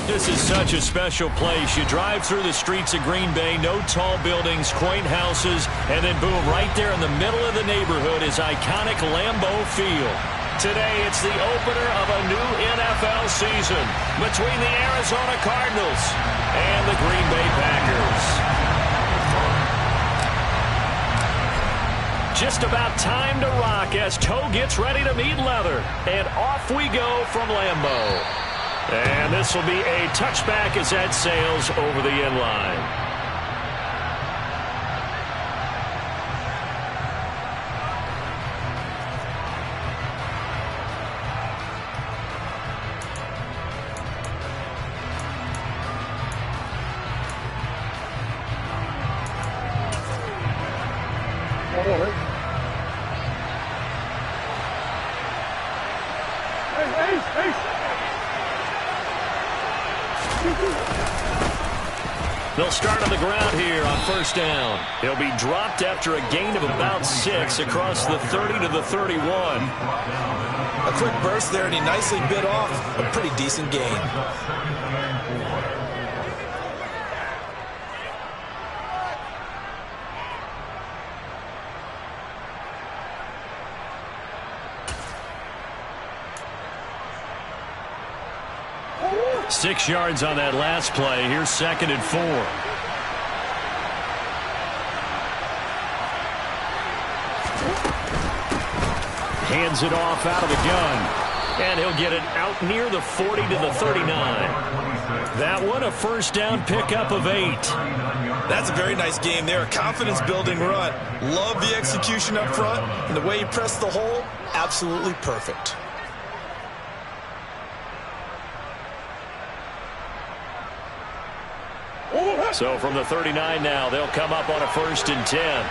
This is such a special place. You drive through the streets of Green Bay, no tall buildings, quaint houses, and then boom, right there in the middle of the neighborhood is iconic Lambeau Field. Today, it's the opener of a new NFL season between the Arizona Cardinals and the Green Bay Packers. Just about time to rock as toe gets ready to meet leather. And off we go from Lambeau. And this will be a touchback as that sails over the end line. They'll start on the ground here on first down. He'll be dropped after a gain of about 6 across the 30 to the 31. A quick burst there, and he nicely bit off a pretty decent gain. Six yards on that last play. Here's 2nd and 4. Hands it off out of the gun. And he'll get it out near the 40 to the 39. That one a first down pickup of 8. That's a very nice game there. A confidence-building run. Love the execution up front. And the way he pressed the hole, absolutely perfect. So from the 39 now, they'll come up on a 1st and 10.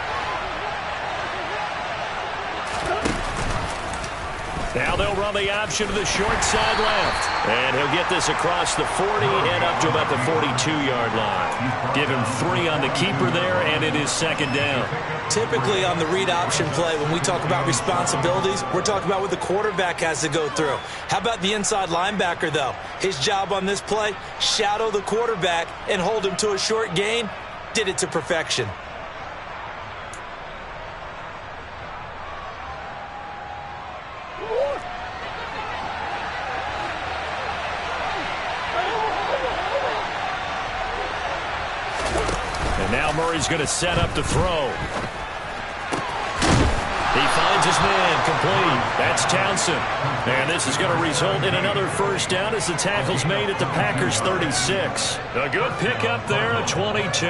Now they'll run the option to the short side left. And he'll get this across the 40 and up to about the 42-yard line. Give him 3 on the keeper there, and it is 2nd down. Typically on the read option play, when we talk about responsibilities, we're talking about what the quarterback has to go through. How about the inside linebacker, though? His job on this play, shadow the quarterback and hold him to a short gain. Did it to perfection. And now Murray's going to set up to throw. He finds his man complete. That's Townsend. And this is going to result in another first down as the tackle's made at the Packers' 36. A good pickup there at 22.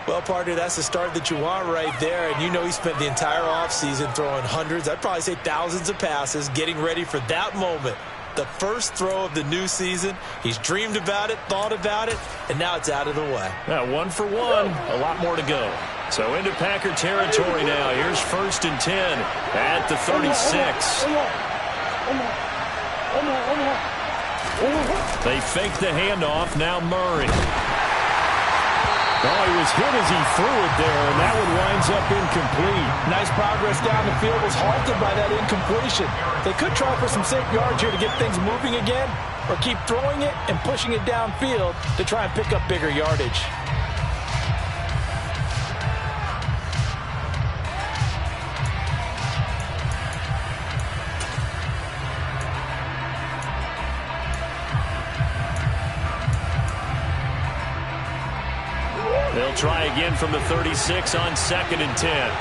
Well, partner, that's the start that you want right there. And you know he spent the entire offseason throwing hundreds, I'd probably say thousands of passes, getting ready for that moment. The first throw of the new season. He's dreamed about it, thought about it, and now it's out of the way. Now 1 for 1. A lot more to go. So into Packer territory now. Here's 1st and 10 at the 36. They fake the handoff. Now Murray. Oh, he was hit as he threw it there, and that one winds up incomplete. Nice progress down the field, was halted by that incompletion. They could try for some safe yards here to get things moving again, or keep throwing it and pushing it downfield to try and pick up bigger yardage. They'll try again from the 36 on 2nd and 10.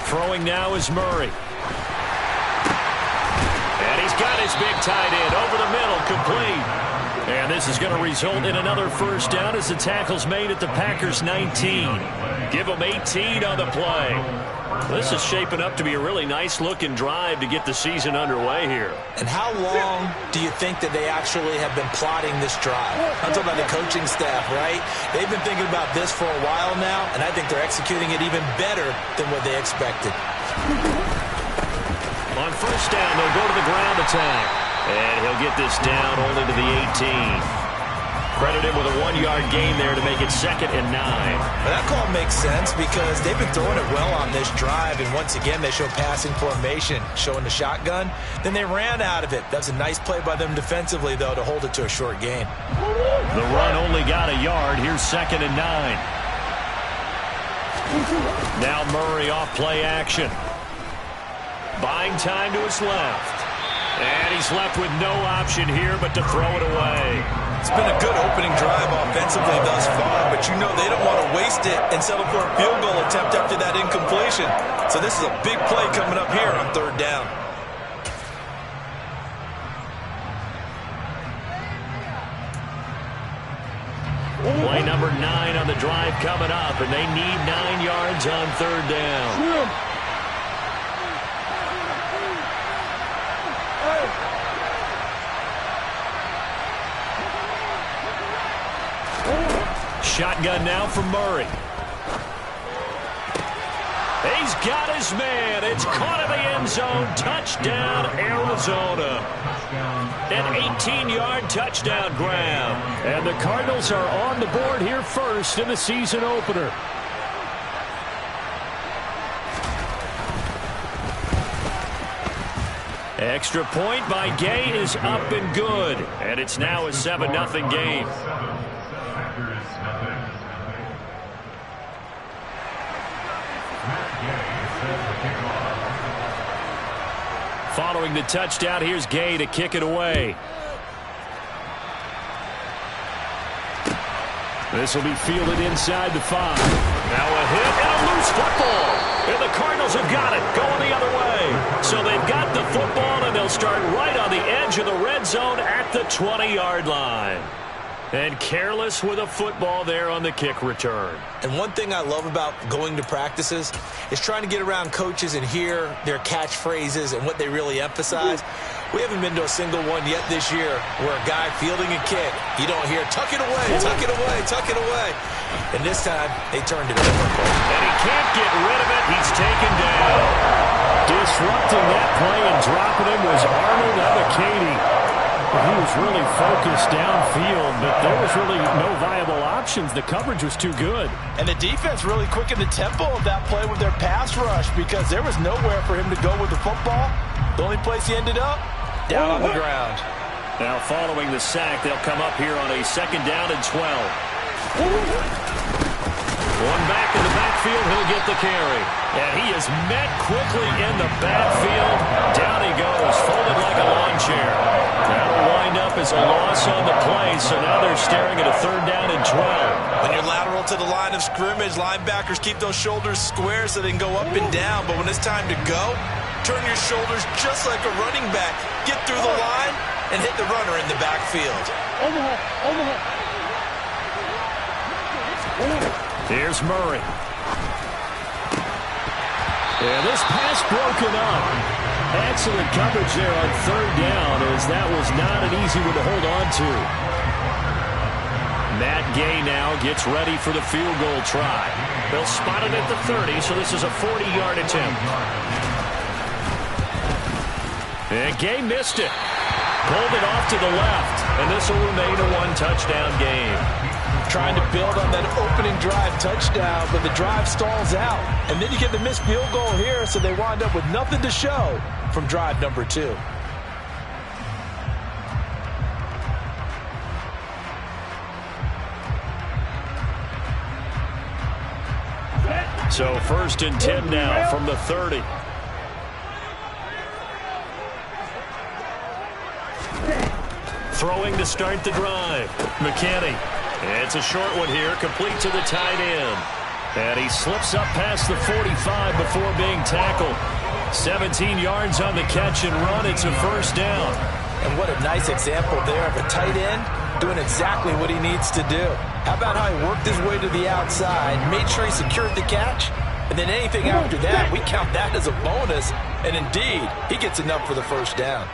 Throwing now is Murray. And he's got his big tight end over the middle, complete. And this is going to result in another first down as the tackle's made at the Packers' 19. Give them 18 on the play. This is shaping up to be a really nice-looking drive to get the season underway here. And how long do you think that they actually have been plotting this drive? I'm talking about the coaching staff, right? They've been thinking about this for a while now, and I think they're executing it even better than what they expected. On first down, they'll go to the ground attack. And he'll get this down only to the 18. Credit him with a 1-yard gain there to make it 2nd and 9. Well, that call makes sense because they've been throwing it well on this drive, and once again they show passing formation, showing the shotgun. Then they ran out of it. That's a nice play by them defensively, though, to hold it to a short gain. The run only got a yard. Here's 2nd and 9. Now Murray off play action. Buying time to his left. And he's left with no option here but to throw it away. It's been a good opening drive offensively thus far, but you know they don't want to waste it and settle for a field goal attempt after that incompletion. So this is a big play coming up here on 3rd down. Play number 9 on the drive coming up, and they need 9 yards on 3rd down. Shotgun now from Murray. He's got his man. It's caught in the end zone. Touchdown, Arizona. An 18-yard touchdown grab. And the Cardinals are on the board here first in the season opener. Extra point by Gay is up and good. And it's now a 7-0 game. Following the touchdown, here's Gay to kick it away. This will be fielded inside the 5. Now a hit and a loose football. And the Cardinals have got it going the other way. So they've got the football, and they'll start right on the edge of the red zone at the 20-yard line. And careless with a football there on the kick return. And one thing I love about going to practices is trying to get around coaches and hear their catchphrases and what they really emphasize. We haven't been to a single one yet this year where a guy fielding a kick, you don't hear, tuck it away, tuck it away, tuck it away. And this time, they turned it over. And he can't get rid of it. He's taken down. Disrupting that play and dropping him was Arnold Abacady. He was really focused downfield, but there was really no viable options. The coverage was too good. And the defense really quickened the tempo of that play with their pass rush because there was nowhere for him to go with the football. The only place he ended up, down on the ground. Now following the sack, they'll come up here on a 2nd down and 12. One back in the backfield, he'll get the carry. And he is met quickly in the backfield. Down he goes, folded like a lawn chair. That'll wind up as a loss on the play, so now they're staring at a 3rd down and 12. When you're lateral to the line of scrimmage, linebackers keep those shoulders square so they can go up and down. But when it's time to go, turn your shoulders just like a running back. Get through the line and hit the runner in the backfield. Here's Murray. And this pass broken up. Excellent coverage there on 3rd down, as that was not an easy one to hold on to. Matt Gay now gets ready for the field goal try. They'll spot it at the 30, so this is a 40-yard attempt. And Gay missed it. Pulled it off to the left, and this will remain a 1-touchdown game. Trying to build on that opening drive touchdown, but the drive stalls out. And then you get the missed field goal here, so they wind up with nothing to show from drive number 2. So 1st and 10 now from the 30. Throwing to start the drive. McKinney. It's a short one here, complete to the tight end. And he slips up past the 45 before being tackled. 17 yards on the catch and run. It's a 1st down. And what a nice example there of a tight end doing exactly what he needs to do. How about how he worked his way to the outside, made sure he secured the catch, and then anything after that, we count that as a bonus. And indeed, he gets enough for the 1st down.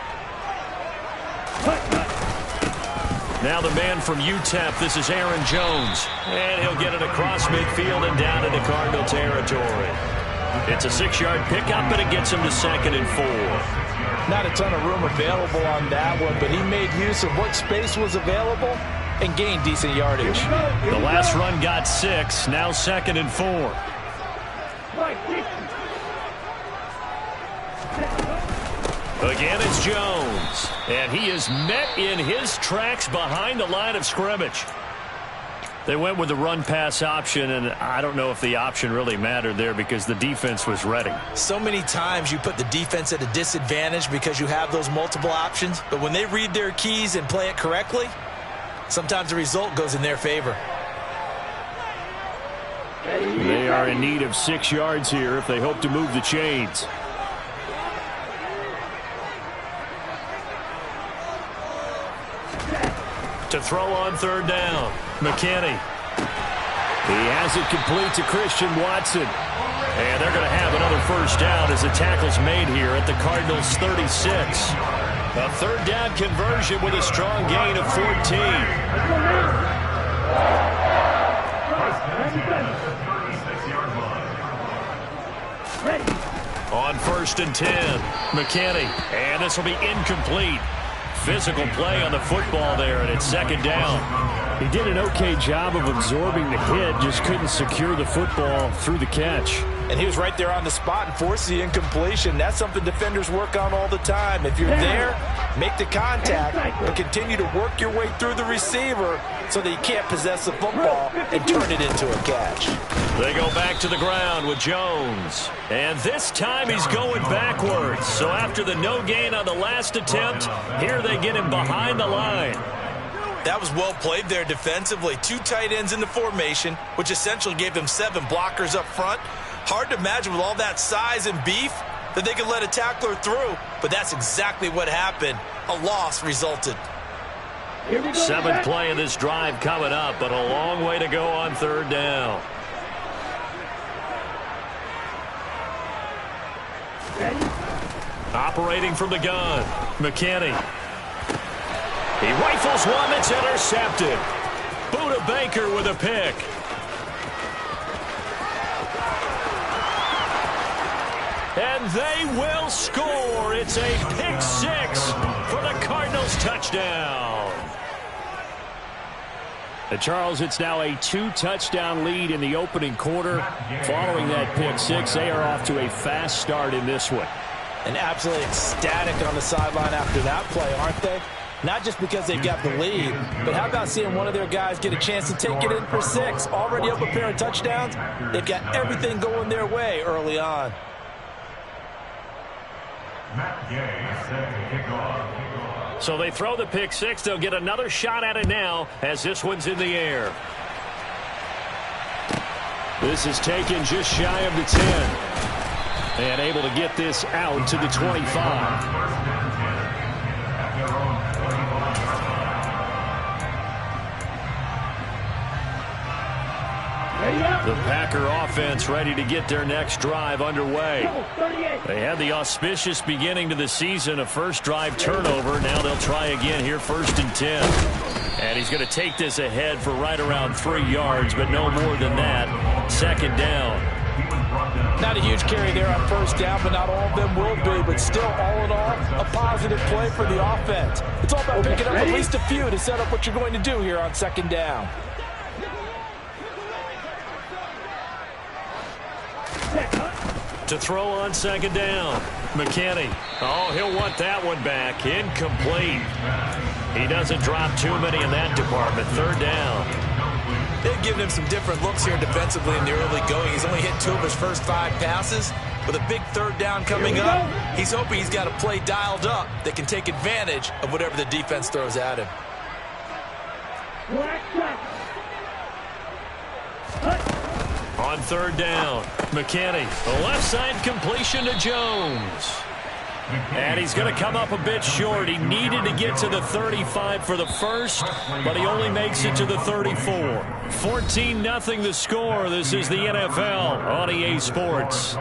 Now the man from UTEP, this is Aaron Jones. And he'll get it across midfield and down into Cardinal territory. It's a 6-yard pickup, and it gets him to 2nd and 4. Not a ton of room available on that one, but he made use of what space was available and gain decent yardage. The last run got 6, now 2nd and 4. Again, it's Jones, and he is met in his tracks behind the line of scrimmage. They went with the run-pass option, and I don't know if the option really mattered there because the defense was ready. So many times you put the defense at a disadvantage because you have those multiple options, but when they read their keys and play it correctly, sometimes the result goes in their favor. They are in need of 6 yards here if they hope to move the chains. To throw on 3rd down, McKinney. He has it complete to Christian Watson. And they're going to have another 1st down as the tackle's made here at the Cardinals' 36. A 3rd down conversion with a strong gain of 14. On 1st and 10, McKinney. And this will be incomplete. Physical play on the football there, and it's 2nd down. He did an okay job of absorbing the hit, just couldn't secure the football through the catch. And he was right there on the spot and forced the incompletion. That's something defenders work on all the time. If you're there, make the contact, but continue to work your way through the receiver so that you can't possess the football and turn it into a catch. They go back to the ground with Jones. And this time he's going backwards. So after the no gain on the last attempt, here they get him behind the line. That was well played there defensively. 2 tight ends in the formation, which essentially gave them 7 blockers up front. Hard to imagine with all that size and beef that they could let a tackler through, but that's exactly what happened. A loss resulted. 7th play of this drive coming up, but a long way to go on 3rd down. Operating from the gun, McKinney. He rifles one that's intercepted. Buda Baker with a pick. And they will score. It's a pick 6 for the Cardinals touchdown. And Charles, it's now a 2-touchdown lead in the opening quarter. Following that pick 6, they are off to a fast start in this one. And absolutely ecstatic on the sideline after that play, aren't they? Not just because they've got the lead, but how about seeing one of their guys get a chance to take it in for 6? Already up a pair of touchdowns. They've got everything going their way early on. So they throw the pick 6. They'll get another shot at it now as this one's in the air. This is taken just shy of the 10. And able to get this out to the 25. The Packer offense ready to get their next drive underway. They had the auspicious beginning to the season, a first drive turnover. Now they'll try again here, 1st and 10. And he's going to take this ahead for right around 3 yards, but no more than that. 2nd down. Not a huge carry there on 1st down, but not all of them will be. But still, all in all, a positive play for the offense. It's all about picking up at least a few to set up what you're going to do here on 2nd down. To throw on 2nd down, McKinney. Oh, he'll want that one back. Incomplete. He doesn't drop too many in that department. 3rd down. They've given him some different looks here defensively in the early going. He's only hit 2 of his first 5 passes. With a big 3rd down coming up, he's hoping he's got a play dialed up that can take advantage of whatever the defense throws at him. On 3rd down, McKinney. A left side completion to Jones. And he's going to come up a bit short. He needed to get to the 35 for the first, but he only makes it to the 34. 14-0 the score. This is the NFL on EA Sports.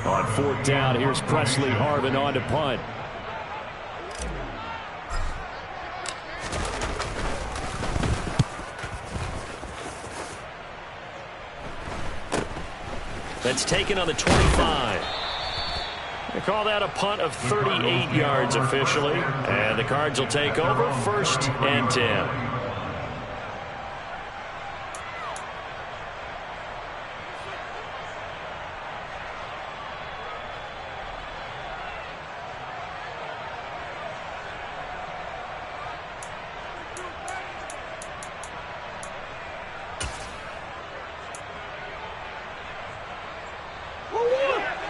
On 4th down, here's Presley Harvin on to punt. That's taken on the 25. They call that a punt of 38 yards officially. And the Cards will take over 1st and 10.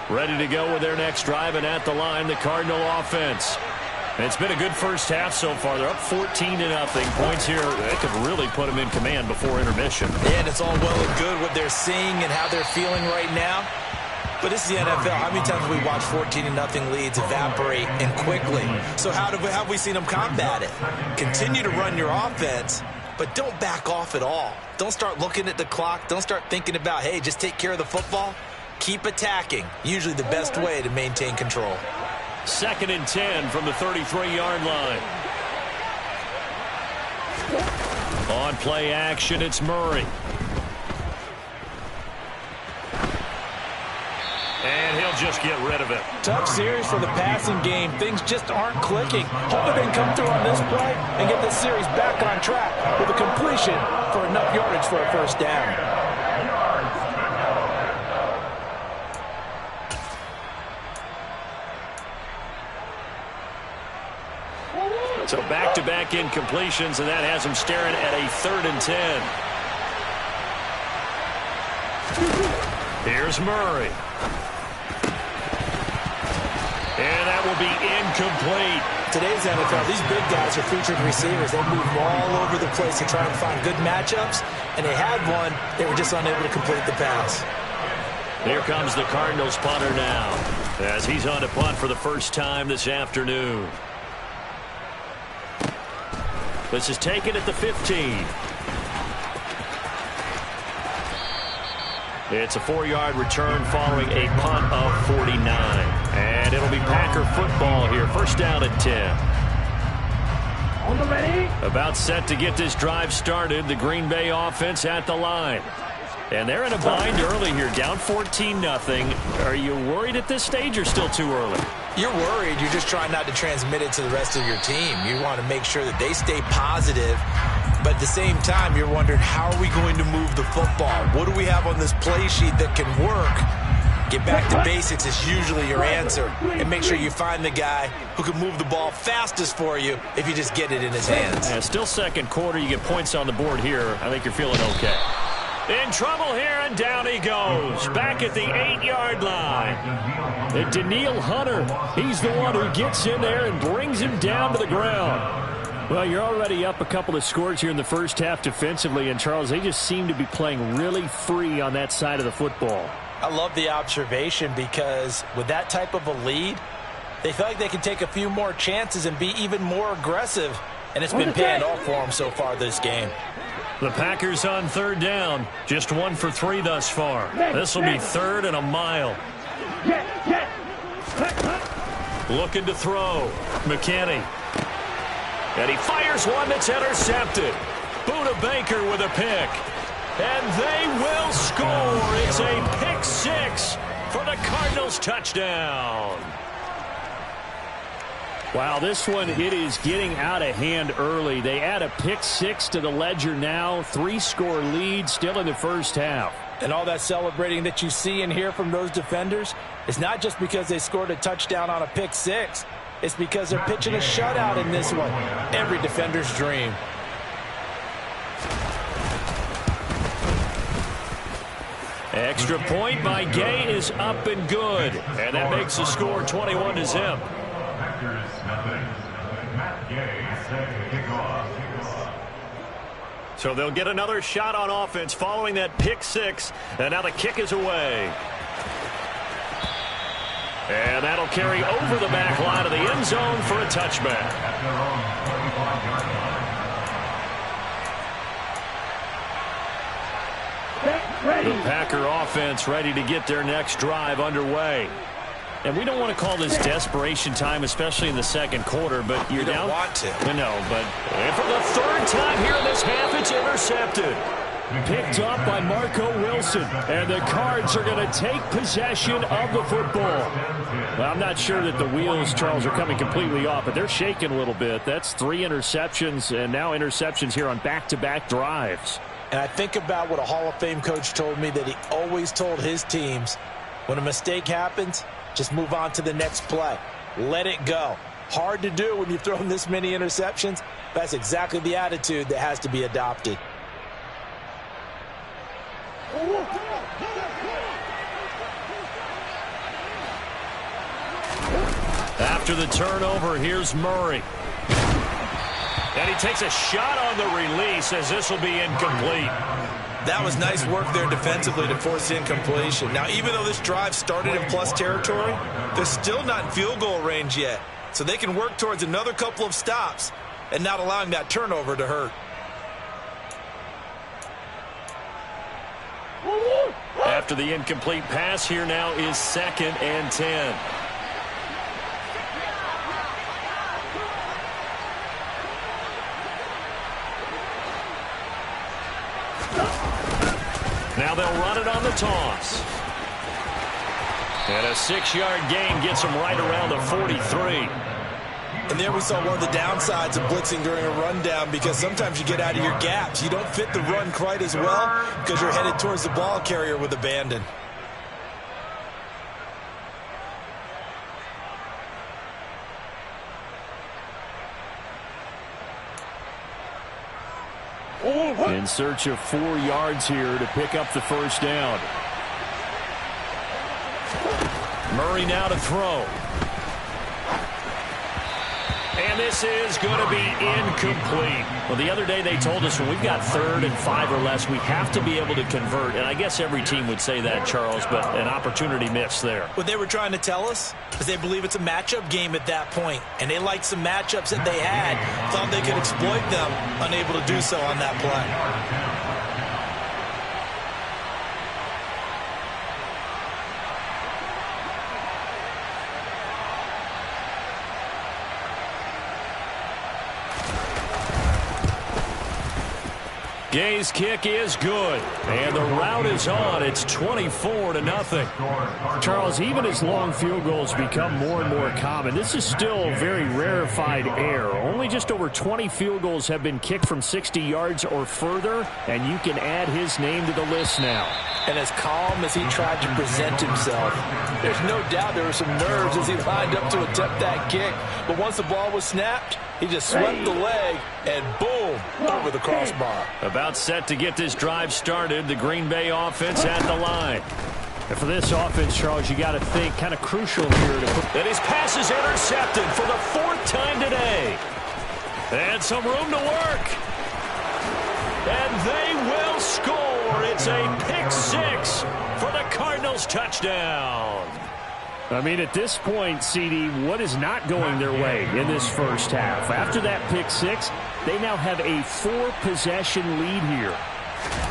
Ready to go with their next drive, and at the line, the Cardinal offense. And it's been a good first half so far. They're up 14-0. Points here, they could really put them in command before intermission. And it's all well and good what they're seeing and how they're feeling right now. But this is the NFL. How many times have we watched 14-0 leads evaporate and quickly? So how have we seen them combat it? Continue to run your offense, but don't back off at all. Don't start looking at the clock. Don't start thinking about, hey, just take care of the football. Keep attacking. Usually the best way to maintain control. 2nd and 10 from the 33-yard line. On play action, it's Murray. And he'll just get rid of it. Tough series for the passing game. Things just aren't clicking. Hoping they can come through on this play and get this series back on track with a completion for enough yardage for a first down. So back-to-back incompletions, and that has him staring at a 3rd and 10. Here's Murray. And that will be incomplete. Today's NFL, these big guys are featured receivers. They move all over the place to try and find good matchups, and they had one. They were just unable to complete the pass. Here comes the Cardinals punter now, as he's on to punt for the first time this afternoon. This is taken at the 15. It's a 4-yard return following a punt of 49. And it'll be Packer football here. First down at 10. About set to get this drive started. The Green Bay offense at the line. And they're in a bind early here, down 14-0. Are you worried at this stage or still too early? You're worried. You're just trying not to transmit it to the rest of your team. You want to make sure that they stay positive. But at the same time, you're wondering, how are we going to move the football? What do we have on this play sheet that can work? Get back to basics is usually your answer. And make sure you find the guy who can move the ball fastest for you if you just get it in his hands. Yeah, still second quarter. You get points on the board here. I think you're feeling okay. In trouble here, and down he goes. Back at the 8-yard line. And Daniil Hunter, he's the one who gets in there and brings him down to the ground. Well, you're already up a couple of scores here in the first half defensively, and Charles, they just seem to be playing really free on that side of the football. I love the observation, because with that type of a lead, they feel like they can take a few more chances and be even more aggressive, and it's been paying off for them so far this game. The Packers on 3rd down, just 1 for 3 thus far. This will be 3rd and a mile. Looking to throw. McKinney. And he fires one that's intercepted. Buda Baker with a pick. And they will score. It's a pick 6 for the Cardinals touchdown. Wow, this one, it is getting out of hand early. They add a pick 6 to the ledger now. 3-score lead still in the first half. And all that celebrating that you see and hear from those defenders is not just because they scored a touchdown on a pick 6. It's because they're pitching a shutout in this one. Every defender's dream. Extra point by Gay is up and good. And that makes the score 21-0. So they'll get another shot on offense following that pick 6. And now the kick is away. And that'll carry over the back line of the end zone for a touchback. The Packer offense ready to get their next drive underway. And we don't want to call this desperation time, especially in the second quarter, but you're down. You don't want to. No, but for the 3rd time here in this half, it's intercepted. Picked up by Marco Wilson. And the Cards are going to take possession of the football. Well, I'm not sure that the wheels, Charles, are coming completely off, but they're shaking a little bit. That's 3 interceptions, and now interceptions here on back-to-back drives. And I think about what a Hall of Fame coach told me that he always told his teams, when a mistake happens, just move on to the next play. Let it go. Hard to do when you've thrown this many interceptions. That's exactly the attitude that has to be adopted. After the turnover, here's Murray. And he takes a shot on the release as this will be incomplete. That was nice work there defensively to force the incompletion. Now, even though this drive started in plus territory, they're still not in field goal range yet. So they can work towards another couple of stops and not allowing that turnover to hurt. After the incomplete pass, here now is 2nd and 10. Now they'll run it on the toss. And a 6-yard gain gets them right around the 43. And there we saw one of the downsides of blitzing during a rundown, because sometimes you get out of your gaps. You don't fit the run quite as well because you're headed towards the ball carrier with abandon. In search of 4 yards here to pick up the first down. Murray now to throw. And this is going to be incomplete. Well, the other day they told us when we've got 3rd and 5 or less, we have to be able to convert. And I guess every team would say that, Charles, but an opportunity missed there. What they were trying to tell us is they believe it's a matchup game at that point. And they liked some matchups that they had, thought they could exploit them, unable to do so on that play. Gay's kick is good, and the route is on. It's 24-0. Charles, even as long field goals become more and more common, this is still very rarefied air. Only just over 20 field goals have been kicked from 60 yards or further, and you can add his name to the list now. And as calm as he tried to present himself, there's no doubt there were some nerves as he lined up to attempt that kick. But once the ball was snapped, he just swept the leg and boom, over the crossbar. About set to get this drive started, the Green Bay offense at the line. And for this offense, Charles, you got to think kind of crucial here to put. And his pass is intercepted for the 4th time today. And some room to work. And they will score. It's a pick 6 for the Cardinals touchdown. I mean, at this point, CD, what is not going their way in this first half? After that pick 6, they now have a 4-possession lead here.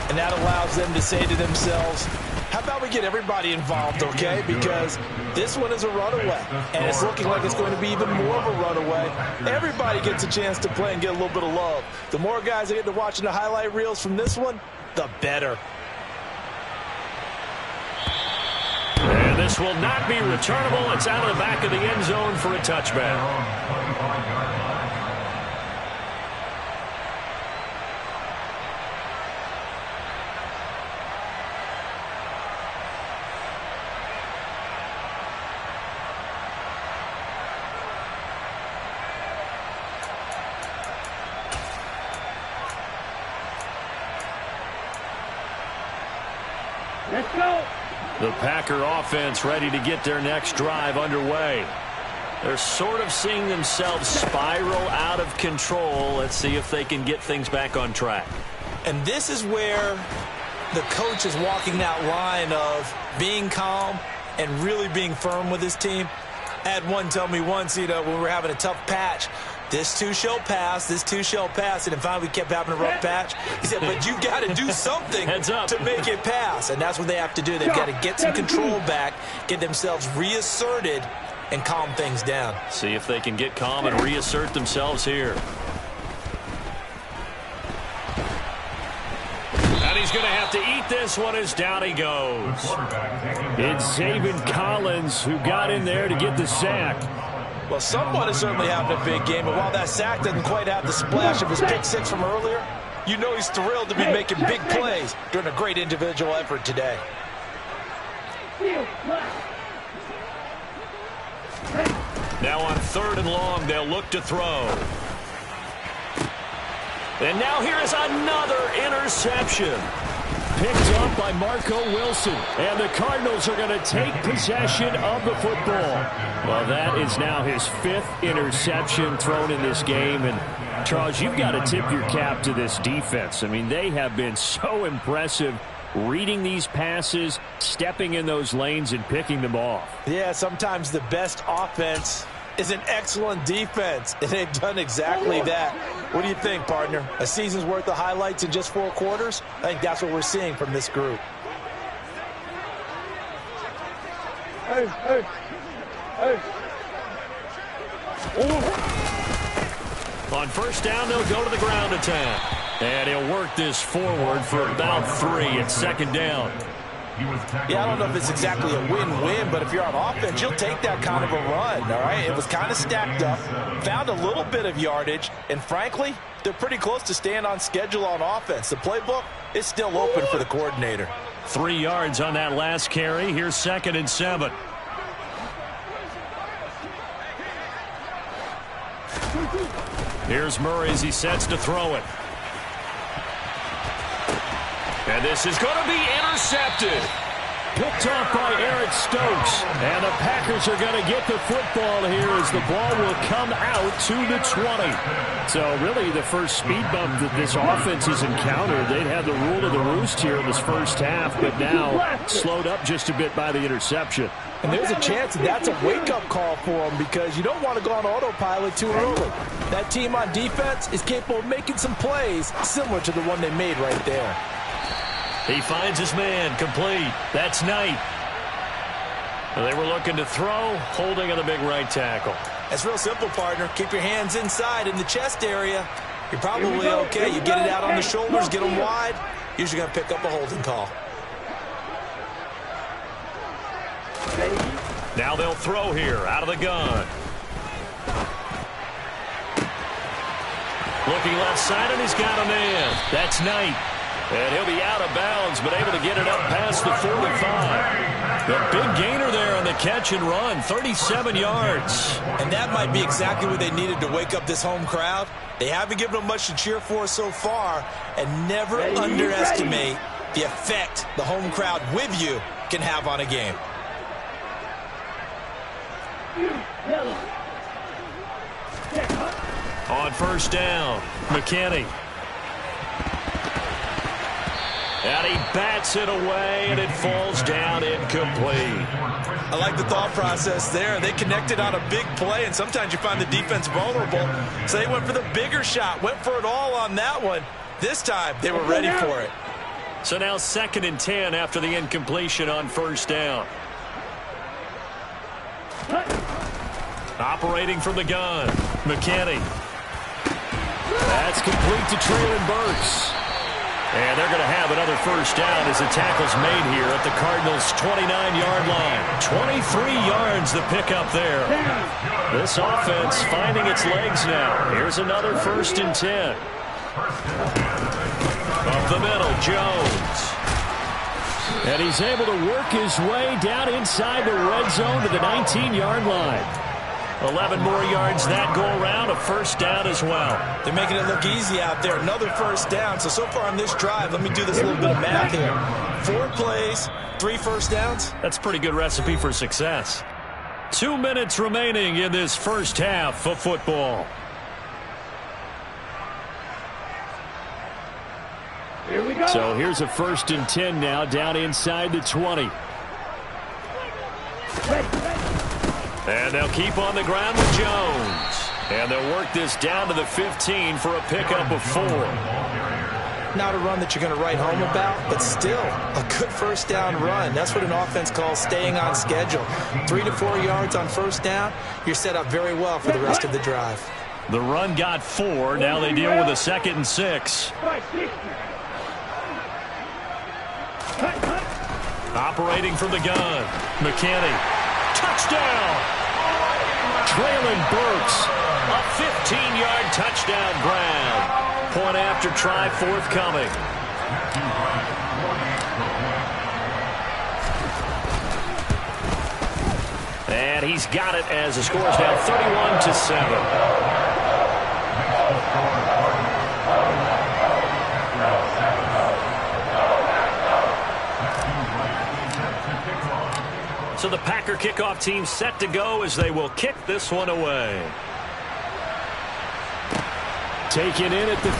And that allows them to say to themselves, how about we get everybody involved, okay? Because this one is a runaway, and it's looking like it's going to be even more of a runaway. Everybody gets a chance to play and get a little bit of love. The more guys that get to watching the highlight reels from this one, the better. And this will not be returnable. It's out of the back of the end zone for a touchback. Let's go. The Packer offense ready to get their next drive underway. They're sort of seeing themselves spiral out of control. Let's see if they can get things back on track. And this is where the coach is walking that line of being calm and really being firm with his team. I had one tell me once, when we were having a tough patch, this too shall pass, this too shall pass. And then finally we kept having a rough patch. He said, but you've got to do something to make it pass. And that's what they have to do. They've got to get some control back, get themselves reasserted, and calm things down. See if they can get calm and reassert themselves here. And he's going to have to eat this one as down he goes. It's Zaven Collins who got in there to get the sack. Well, someone is certainly having a big game, and while that sack doesn't quite have the splash of his pick six from earlier, you know he's thrilled to be making big plays during a great individual effort today. Now on 3rd and long, they'll look to throw. And now here is another interception. Picked up by Marco Wilson. And the Cardinals are going to take possession of the football. Well, that is now his 5th interception thrown in this game. And, Charles, you've got to tip your cap to this defense. I mean, they have been so impressive reading these passes, stepping in those lanes, and picking them off. Yeah, sometimes the best offense is an excellent defense, and they've done exactly that. What do you think, partner? A season's worth of highlights in just 4 quarters? I think that's what we're seeing from this group. On 1st down, they'll go to the ground attack. And he'll work this forward for about 3 at 2nd down. Yeah, I don't know if it's exactly a win-win, but if you're on offense, you'll take that kind of a run, all right? It was kind of stacked up, found a little bit of yardage, and frankly, they're pretty close to staying on schedule on offense. The playbook is still open for the coordinator. 3 yards on that last carry. Here's 2nd and 7. Here's Murray as he sets to throw it. And this is going to be intercepted. Picked off by Eric Stokes. And the Packers are going to get the football here as the ball will come out to the 20. So really the first speed bump that this offense has encountered. They'd had the rule of the roost here in this first half, but now slowed up just a bit by the interception. And there's a chance that that's a wake-up call for them because you don't want to go on autopilot too early. That team on defense is capable of making some plays similar to the one they made right there. He finds his man, complete. That's Knight. They were looking to throw, holding on the big right tackle. That's real simple, partner. Keep your hands inside in the chest area. You're probably okay. You get it out on the shoulders, get them wide. Usually going to pick up a holding call. Now they'll throw here, out of the gun. Looking left side, and he's got a man. That's Knight. And he'll be out of bounds, but able to get it up past the 45. The big gainer there on the catch and run, 37 yards. And that might be exactly what they needed to wake up this home crowd. They haven't given them much to cheer for so far, and never underestimate the effect the home crowd with you can have on a game. On 1st down, McKinney. And he bats it away, and it falls down incomplete. I like the thought process there. They connected on a big play, and sometimes you find the defense vulnerable. So they went for the bigger shot, went for it all on that one. This time, they were ready for it. So now 2nd and 10 after the incompletion on 1st down. Operating from the gun, McKinney. That's complete to Treylon Burks. And they're going to have another 1st down as the tackle's made here at the Cardinals' 29-yard line. 23 yards the pickup there. This offense finding its legs now. Here's another 1st and 10. Up the middle, Jones. And he's able to work his way down inside the red zone to the 19-yard line. 11 more yards that go around, a 1st down as well. They're making it look easy out there. Another 1st down. So far on this drive, let me do this little bit of math here. 4 plays, 3 1st downs. That's a pretty good recipe for success. 2 minutes remaining in this first half of football. Here we go. So here's a 1st and 10 now down inside the 20. And they'll keep on the ground with Jones. And they'll work this down to the 15 for a pickup of 4. Not a run that you're going to write home about, but still a good 1st down run. That's what an offense calls staying on schedule. 3 to 4 yards on 1st down, you're set up very well for the rest of the drive. The run got 4. Now they deal with a 2nd and 6. Operating from the gun. McKinney. Touchdown! Traylon Burks. A 15-yard touchdown grab. Point after try forthcoming. And he's got it as the score is now 31-7. So the Packer kickoff team set to go as they will kick this one away. Taken in at the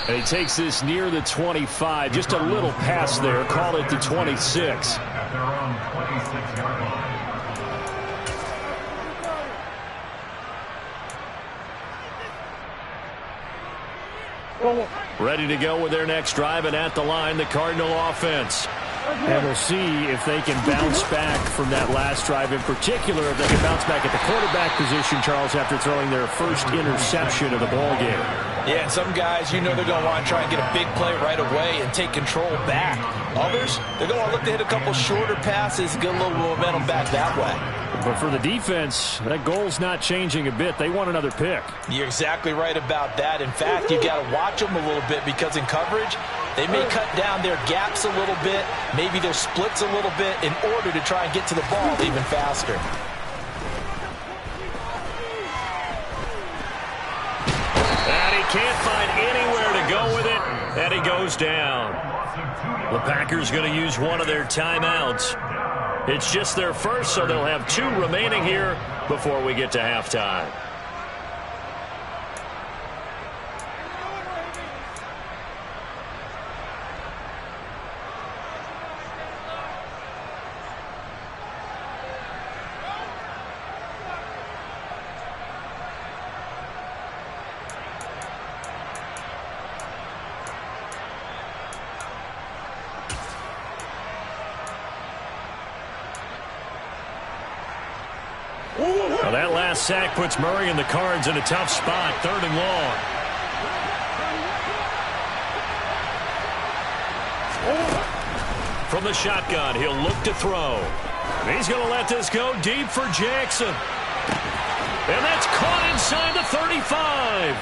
3. And he takes this near the 25. Just a little pass there. Call it the 26. At their own 26-yard line. Ready to go with their next drive, and at the line, the Cardinal offense. And we'll see if they can bounce back from that last drive, in particular if they can bounce back at the quarterback position, Charles, after throwing their first interception of the ballgame. Yeah, and some guys, you know they're going to want to try and get a big play right away and take control back. Others, they're going to look to hit a couple shorter passes, get a little momentum back that way. But for the defense, that goal's not changing a bit. They want another pick. You're exactly right about that. In fact, you got to watch them a little bit because in coverage, they may cut down their gaps a little bit, maybe their splits a little bit in order to try and get to the ball even faster. And he can't find anywhere to go with it, and he goes down. The Packers going to use one of their timeouts. It's just their first, so they'll have 2 remaining here before we get to halftime. Well, that last sack puts Murray and the Cards in a tough spot, 3rd and long. From the shotgun, he'll look to throw. He's going to let this go deep for Jackson. And that's caught inside the 35.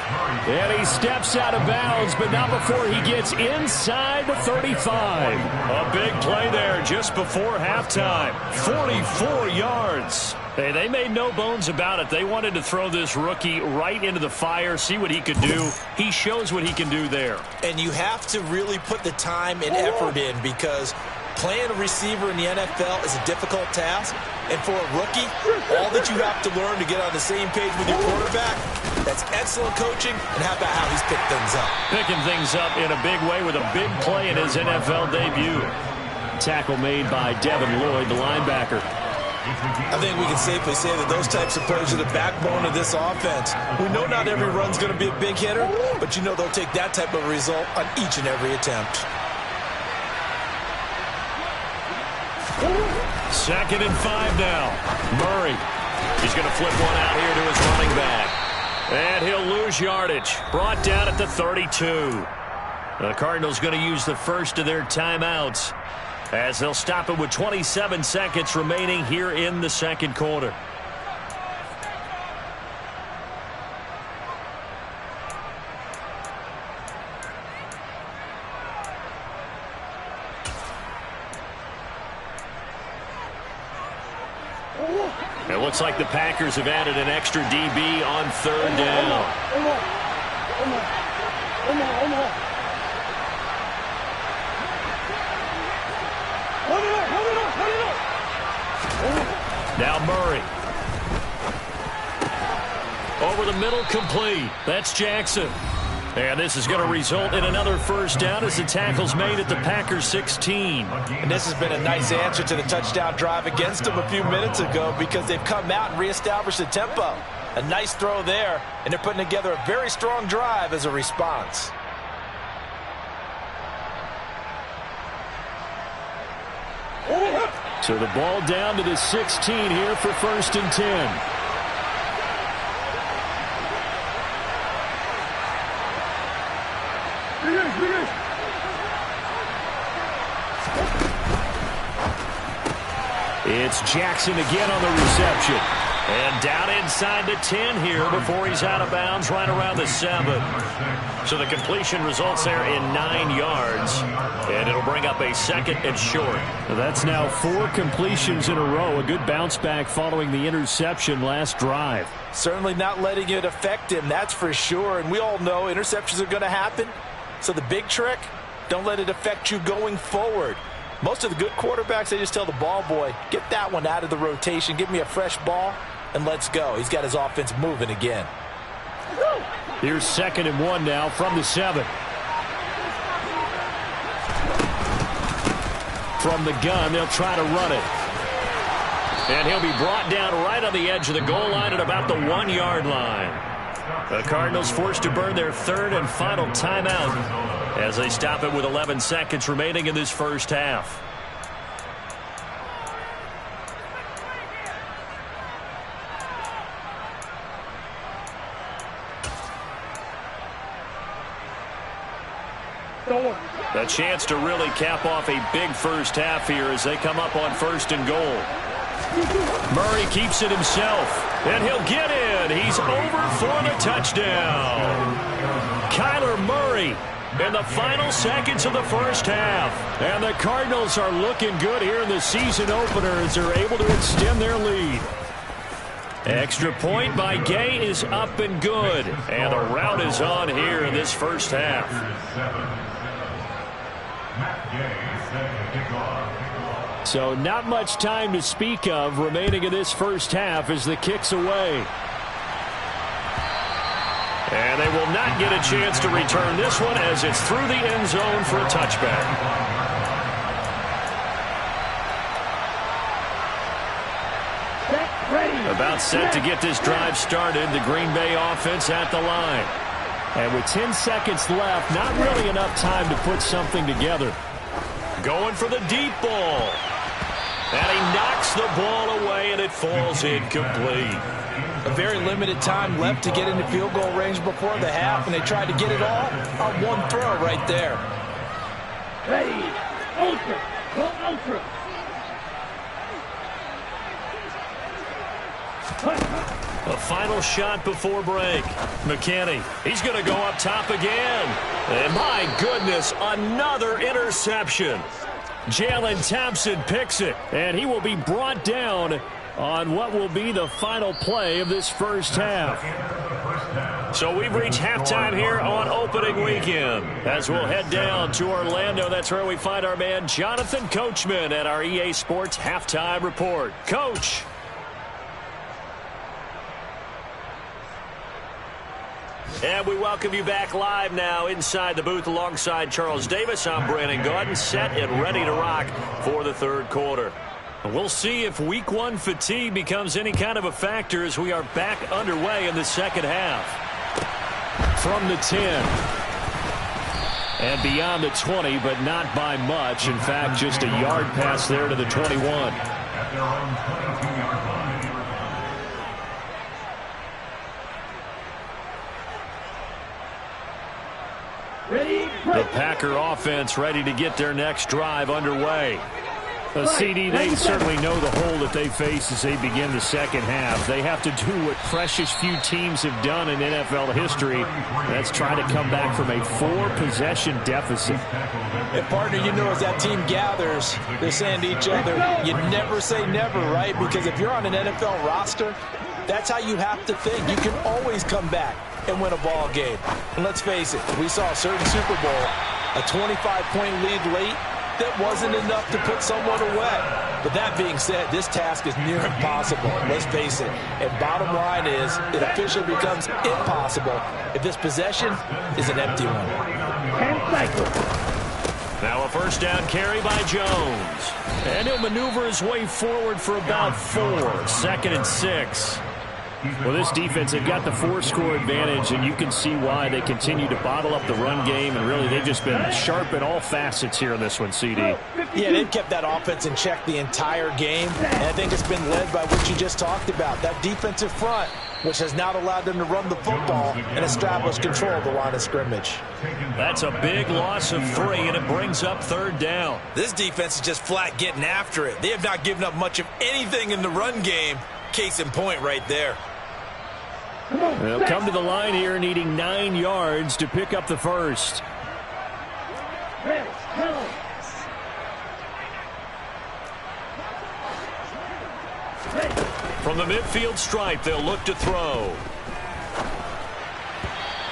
And he steps out of bounds, but not before he gets inside the 35. A big play there just before halftime. 44 yards. Hey, they made no bones about it. They wanted to throw this rookie right into the fire, see what he could do. He shows what he can do there. And you have to really put the time and effort in because playing a receiver in the NFL is a difficult task. And for a rookie, all that you have to learn to get on the same page with your quarterback, that's excellent coaching. And how about how he's picked things up? Picking things up in a big way with a big play in his NFL debut. Tackle made by Devin Lloyd, the linebacker. I think we can safely say that those types of plays are the backbone of this offense. We know not every run's going to be a big hitter, but you know they'll take that type of result on each and every attempt. 2nd and 5 now. Murray. He's going to flip one out here to his running back. And he'll lose yardage. Brought down at the 32. The Cardinals going to use the first of their timeouts as they'll stop it with 27 seconds remaining here in the second quarter. It looks like the Packers have added an extra DB on 3rd down. Now Murray. Over the middle, complete. That's Jackson. And this is going to result in another first down as the tackle's made at the Packers 16. And this has been a nice answer to the touchdown drive against them a few minutes ago because they've come out and reestablished the tempo. A nice throw there, and they're putting together a very strong drive as a response. So the ball down to the 16 here for 1st and 10. It's Jackson again on the reception. And down inside the 10 here before he's out of bounds right around the 7. So the completion results there in 9 yards. And it'll bring up a 2nd and short. That's now 4 completions in a row. A good bounce back following the interception last drive. Certainly not letting it affect him, that's for sure. And we all know interceptions are going to happen. So the big trick, don't let it affect you going forward. Most of the good quarterbacks, they just tell the ball boy, get that one out of the rotation, give me a fresh ball, and let's go. He's got his offense moving again. Here's 2nd and 1 now from the 7. From the gun, they'll try to run it. And he'll be brought down right on the edge of the goal line at about the 1-yard line. The Cardinals forced to burn their 3rd and final timeout as they stop it with 11 seconds remaining in this first half. A chance to really cap off a big first half here as they come up on 1st and goal. Murray keeps it himself, and he'll get in. He's over for the touchdown. Kyler Murray in the final seconds of the first half. And the Cardinals are looking good here in the season opener as they're able to extend their lead. Extra point by Gay is up and good. And the rout is on here in this first half. So not much time to speak of remaining in this first half as the kick's away. And they will not get a chance to return this one as it's through the end zone for a touchback. About set to get this drive started. The Green Bay offense at the line. And with 10 seconds left, not really enough time to put something together. Going for the deep ball. And he knocks the ball away, and it falls incomplete. A very limited time left to get into field goal range before the half, and they tried to get it all on one throw right there. Ready, ultra, go ultra. A final shot before break. McKinney, he's going to go up top again. And my goodness, another interception. Jalen Thompson picks it, and he will be brought down on what will be the final play of this first half. So we've reached halftime here on opening weekend. As we'll head down to Orlando, that's where we find our man Jonathan Coachman at our EA Sports Halftime Report. Coach. And we welcome you back live now inside the booth alongside Charles Davis. I'm Brandon Gaudin, set and ready to rock for the third quarter. We'll see if week 1 fatigue becomes any kind of a factor as we are back underway in the second half. From the 10. And beyond the 20, but not by much. In fact, just a yard pass there to the 21. At their own 22-yard line. The Packer offense ready to get their next drive underway. CD, they certainly know the hole that they face as they begin the second half. They have to do what precious few teams have done in NFL history. That's try to come back from a 4-possession deficit. And partner, you know, as that team gathers, they're saying to each other, you never say never, right? Because if you're on an NFL roster, that's how you have to think. You can always come back and win a ball game. And let's face it, we saw a certain Super Bowl, a 25-point lead late, that wasn't enough to put someone away. But that being said, this task is near impossible. Let's face it. And bottom line is, it officially becomes impossible if this possession is an empty one. Now a first down carry by Jones. And he'll maneuver his way forward for about 4. 2nd and 6. Well, this defense, they've got the 4-score advantage, and you can see why they continue to bottle up the run game, and really they've just been sharp in all facets here in this one, CD. Yeah, they've kept that offense in check the entire game, and I think it's been led by what you just talked about, that defensive front, which has not allowed them to run the football and establish control of the line of scrimmage. That's a big loss of 3, and it brings up 3rd down. This defense is just flat getting after it. They have not given up much of anything in the run game. Case in point right there. They'll come to the line here needing 9 yards to pick up the first. From the midfield stripe, they'll look to throw.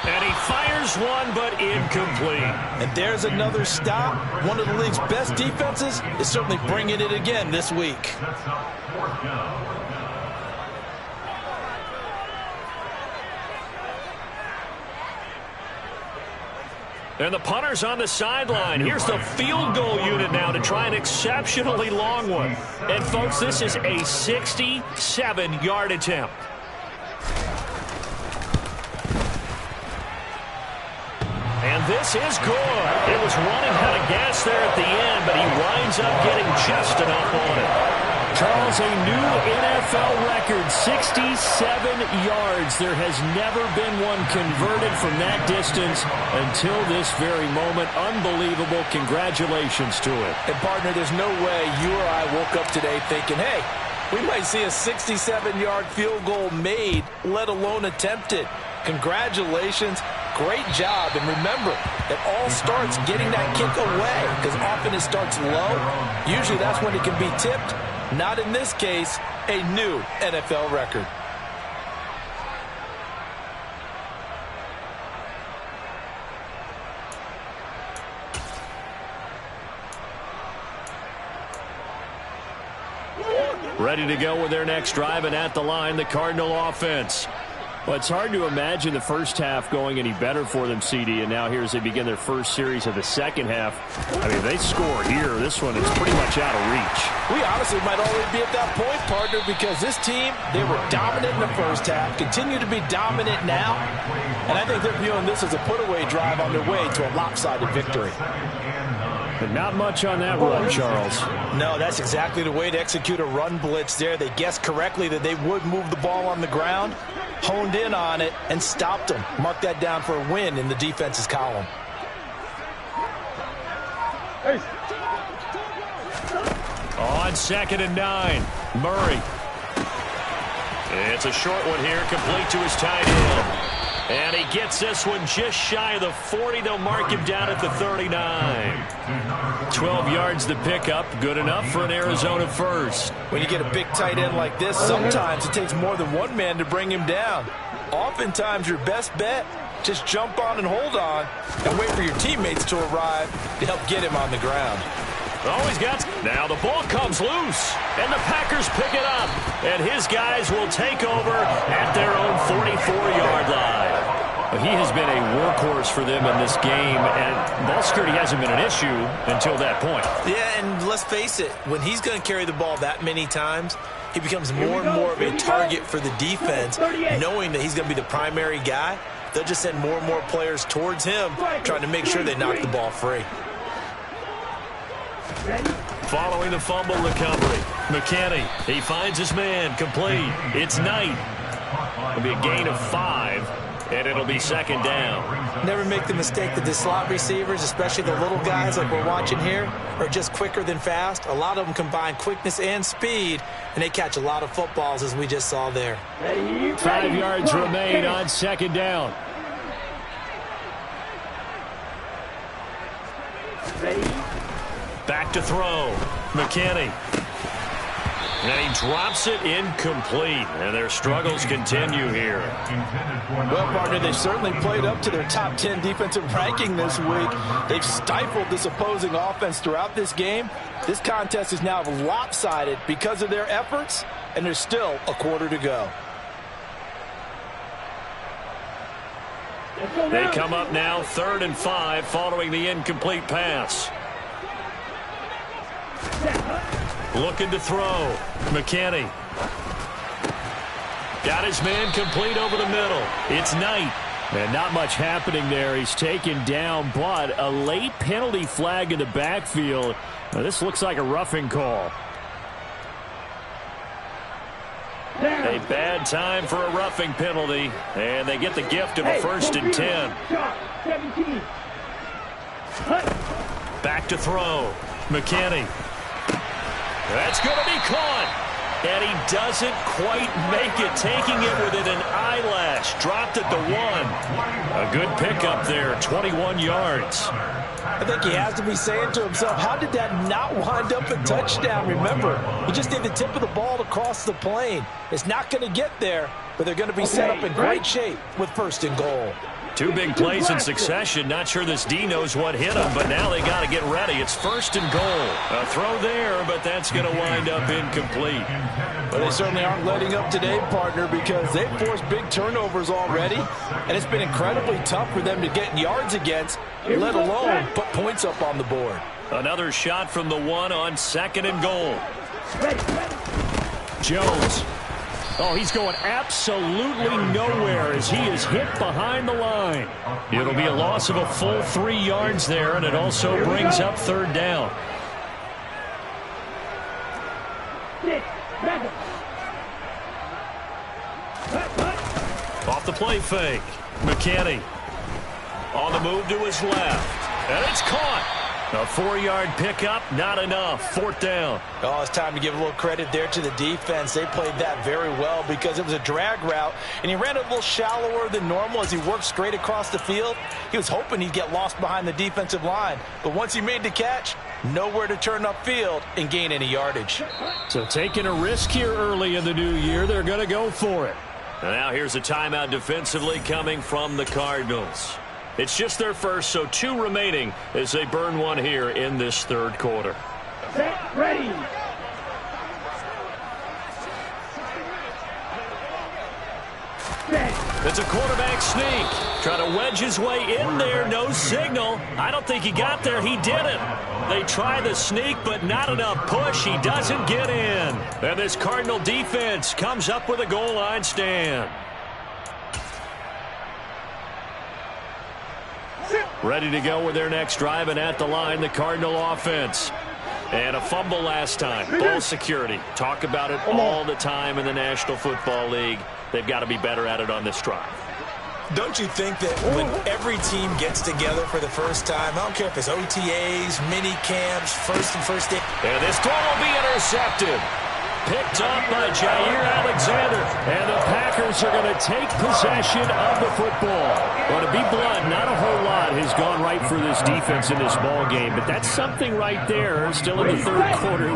And he fires one, but incomplete. And there's another stop. One of the league's best defenses is certainly bringing it again this week. And the punter's on the sideline. Here's the field goal unit now to try an exceptionally long one. And, folks, this is a 67-yard attempt. And this is good. It was running out of gas there at the end, but he winds up getting just enough on it. Charles, a new NFL record, 67 yards. There has never been one converted from that distance until this very moment. Unbelievable. Congratulations to it. And, partner, there's no way you or I woke up today thinking, hey, we might see a 67-yard field goal made, let alone attempted. Congratulations. Great job. And remember, it all starts getting that kick away, because often it starts low. Usually that's when it can be tipped. Not in this case, a new NFL record. Ready to go with their next drive, and at the line, the Cardinal offense. Well, it's hard to imagine the first half going any better for them, CD, and now here as they begin their first series of the second half. I mean, if they score here, this one is pretty much out of reach. We honestly might already be at that point, partner, because this team, they were dominant in the first half, continue to be dominant now, and I think they're viewing this as a put-away drive on their way to a lopsided victory. But not much on that run, Charles. No, that's exactly the way to execute a run blitz there. They guessed correctly that they would move the ball on the ground, honed in on it, and stopped them. Mark that down for a win in the defense's column. On 2nd and 9, Murray. It's a short one here, complete to his tight end. And he gets this one just shy of the 40. They'll mark him down at the 39. 12 yards to pick up. Good enough for an Arizona first. When you get a big tight end like this, sometimes it takes more than one man to bring him down. Oftentimes, your best bet, just jump on and hold on and wait for your teammates to arrive to help get him on the ground. Always got. Now the ball comes loose, and the Packers pick it up. And his guys will take over at their own 44-yard line. He has been a workhorse for them in this game, and ball security hasn't been an issue until that point. Yeah, and let's face it, when he's going to carry the ball that many times, he becomes more and more of a target for the defense, knowing that he's going to be the primary guy. They'll just send more and more players towards him, trying to make sure they knock the ball free. Following the fumble recovery, McKinney, he finds his man, complete. It's Knight. It'll be a gain of 5, and it'll be 2nd down. Never make the mistake that the slot receivers, especially the little guys like we're watching here, are just quicker than fast. A lot of them combine quickness and speed, and they catch a lot of footballs, as we just saw there. 5 yards remain on 2nd down. Back to throw. McKinney. And he drops it incomplete. And their struggles continue here. Well, partner, they certainly played up to their top 10 defensive ranking this week. They've stifled this opposing offense throughout this game. This contest is now lopsided because of their efforts, and there's still a quarter to go. They come up now 3rd and 5 following the incomplete pass. Looking to throw. McKinney. Got his man complete over the middle. It's Knight. And not much happening there. He's taken down, but a late penalty flag in the backfield. Now, this looks like a roughing call. A bad time for a roughing penalty, and they get the gift of a 1st and 10. Back to throw. McKinney. That's going to be caught. And he doesn't quite make it, taking it within an eyelash. Dropped at the 1. A good pickup there, 21 yards. I think he has to be saying to himself, how did that not wind up a touchdown? Remember, he just did the tip of the ball to cross the plane. It's not going to get there, but they're going to be set up in great shape with 1st and goal. 2 big plays in succession. Not sure this D knows what hit him, but now they got to get ready. It's 1st and goal. A throw there, but that's going to wind up incomplete. But they certainly aren't letting up today, partner, because they've forced big turnovers already, and it's been incredibly tough for them to get yards against, let alone put points up on the board. Another shot from the 1 on 2nd and goal. Jones. Oh, he's going absolutely nowhere as he is hit behind the line. It'll be a loss of a full 3 yards there, and it also brings up 3rd down. Off the play fake. McKinney on the move to his left. And it's caught. A 4-yard pickup, not enough. 4th down. Oh, it's time to give a little credit there to the defense. They played that very well because it was a drag route, and he ran a little shallower than normal as he worked straight across the field. He was hoping he'd get lost behind the defensive line, but once he made the catch, nowhere to turn upfield and gain any yardage. So taking a risk here early in the new year, they're going to go for it. And now here's a timeout defensively coming from the Cardinals. It's just their first, so 2 remaining as they burn 1 here in this 3rd quarter. Set, ready. It's a quarterback sneak. Trying to wedge his way in there. No signal. I don't think he got there. He didn't. They try the sneak, but not enough push. He doesn't get in. And this Cardinal defense comes up with a goal line stand. Ready to go with their next drive, and at the line, the Cardinal offense. And a fumble last time. Ball security. Talk about it all the time in the National Football League. They've got to be better at it on this drive. Don't you think that when every team gets together for the first time, I don't care if it's OTAs, mini camps, first day. And this throw will be intercepted. Picked up by Jair Alexander. And the Packers are going to take possession of the football. Well, to be blunt, not a whole lot has gone right for this defense in this ball game. But that's something right there. Still in the 3rd quarter.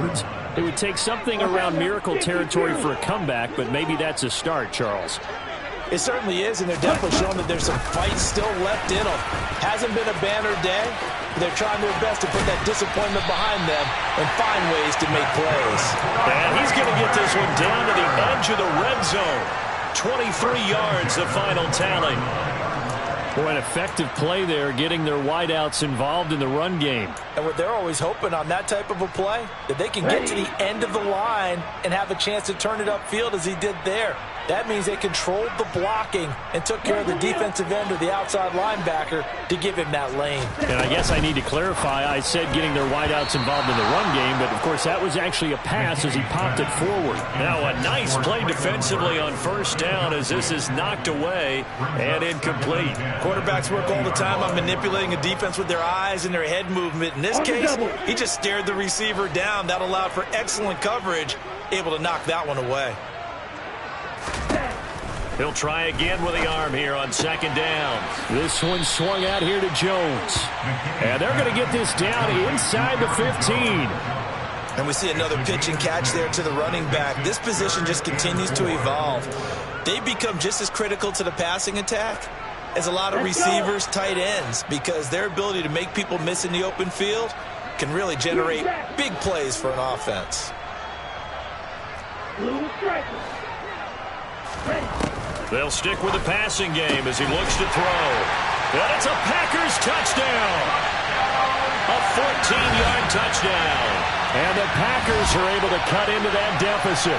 It would take something around miracle territory for a comeback, but maybe that's a start, Charles. It certainly is, and they're definitely showing that there's some fight still left in them. Hasn't been a banner day. They're trying their best to put that disappointment behind them and find ways to make plays. And he's going to get this one down to the edge of the red zone. 23 yards, the final tally. Boy, an effective play there, getting their wideouts involved in the run game. And what they're always hoping on that type of a play, that they can get to the end of the line and have a chance to turn it upfield as he did there. That means they controlled the blocking and took care of the defensive end or the outside linebacker to give him that lane. And I guess I need to clarify, I said getting their wideouts involved in the run game, but of course that was actually a pass as he popped it forward. Now a nice play defensively on 1st down as this is knocked away and incomplete. Quarterbacks work all the time on manipulating a defense with their eyes and their head movement. In this case, he just stared the receiver down. That allowed for excellent coverage, able to knock that one away. He'll try again with the arm here on 2nd down. This one swung out here to Jones. And they're going to get this down inside the 15. And we see another pitch and catch there to the running back. This position just continues to evolve. They become just as critical to the passing attack as a lot of receivers, tight ends, because their ability to make people miss in the open field can really generate big plays for an offense. They'll stick with the passing game as he looks to throw. And it's a Packers touchdown. A 14-yard touchdown. And the Packers are able to cut into that deficit.